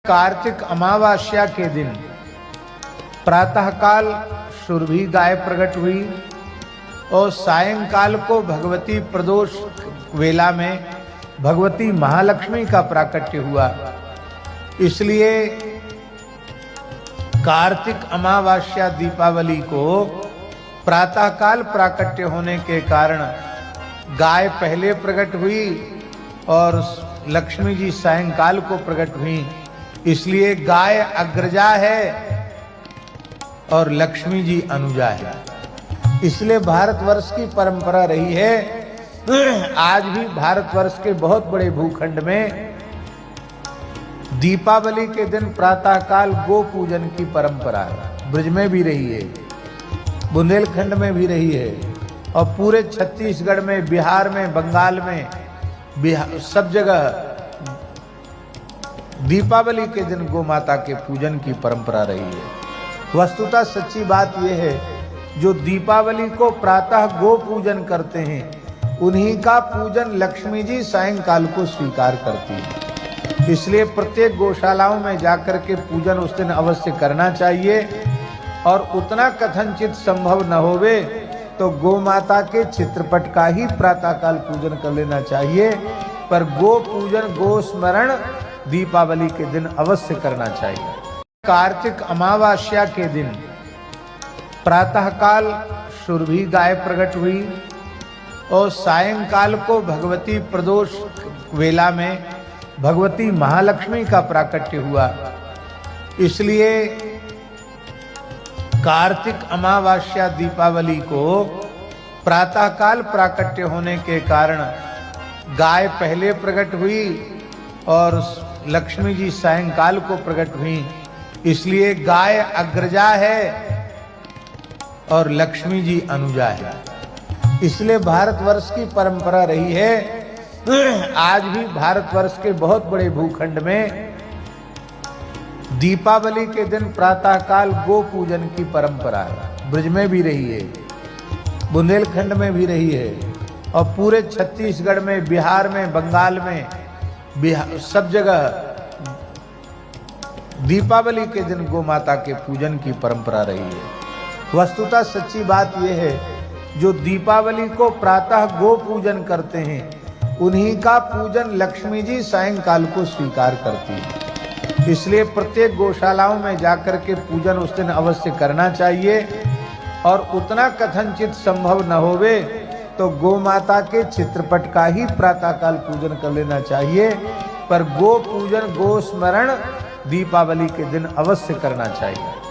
कार्तिक अमावस्या के दिन प्रातःकाल सुरभि गाय प्रकट हुई और सायंकाल को भगवती प्रदोष वेला में भगवती महालक्ष्मी का प्राकट्य हुआ। इसलिए कार्तिक अमावस्या दीपावली को प्रातःकाल प्राकट्य होने के कारण गाय पहले प्रकट हुई और लक्ष्मी जी सायंकाल को प्रकट हुई। इसलिए गाय अग्रजा है और लक्ष्मी जी अनुजा है। इसलिए भारतवर्ष की परंपरा रही है, आज भी भारतवर्ष के बहुत बड़े भूखंड में दीपावली के दिन प्रातःकाल गो पूजन की परंपरा है। ब्रज में भी रही है, बुंदेलखंड में भी रही है और पूरे छत्तीसगढ़ में, बिहार में, बंगाल में, सब जगह दीपावली के दिन गो माता के पूजन की परंपरा रही है। वस्तुतः सच्ची बात यह है, जो दीपावली को प्रातः गो पूजन करते हैं उन्हीं का पूजन लक्ष्मी जी सायंकाल को स्वीकार करती है। इसलिए प्रत्येक गौशालाओं में जाकर के पूजन उस दिन अवश्य करना चाहिए और उतना कथनचित संभव न होवे तो गो माता के चित्रपट का ही प्रातःकाल पूजन कर लेना चाहिए, पर गो पूजन, गो स्मरण दीपावली के दिन अवश्य करना चाहिए। कार्तिक अमावस्या के दिन प्रातःकाल सुरभि गाय प्रकट हुई और सायंकाल को भगवती प्रदोष वेला में भगवती महालक्ष्मी का प्राकट्य हुआ। इसलिए कार्तिक अमावस्या दीपावली को प्रातःकाल प्राकट्य होने के कारण गाय पहले प्रकट हुई और लक्ष्मी जी सायंकाल को प्रकट हुई। इसलिए गाय अग्रजा है और लक्ष्मी जी अनुजा है। इसलिए भारतवर्ष की परंपरा रही है, आज भी भारतवर्ष के बहुत बड़े भूखंड में दीपावली के दिन प्रातःकाल गो पूजन की परंपरा है। ब्रज में भी रही है, बुंदेलखंड में भी रही है और पूरे छत्तीसगढ़ में, बिहार में, बंगाल में, सब जगह दीपावली के दिन गो माता के पूजन की परंपरा रही है। वस्तुतः सच्ची बात यह है, जो दीपावली को प्रातः गो पूजन करते हैं उन्हीं का पूजन लक्ष्मी जी सायंकाल को स्वीकार करती है। इसलिए प्रत्येक गौशालाओं में जाकर के पूजन उस दिन अवश्य करना चाहिए और उतना कथनचित संभव न होवे तो गो माता के चित्रपट का ही प्रातःकाल पूजन कर लेना चाहिए, पर गो पूजन, गो स्मरण दीपावली के दिन अवश्य करना चाहिए।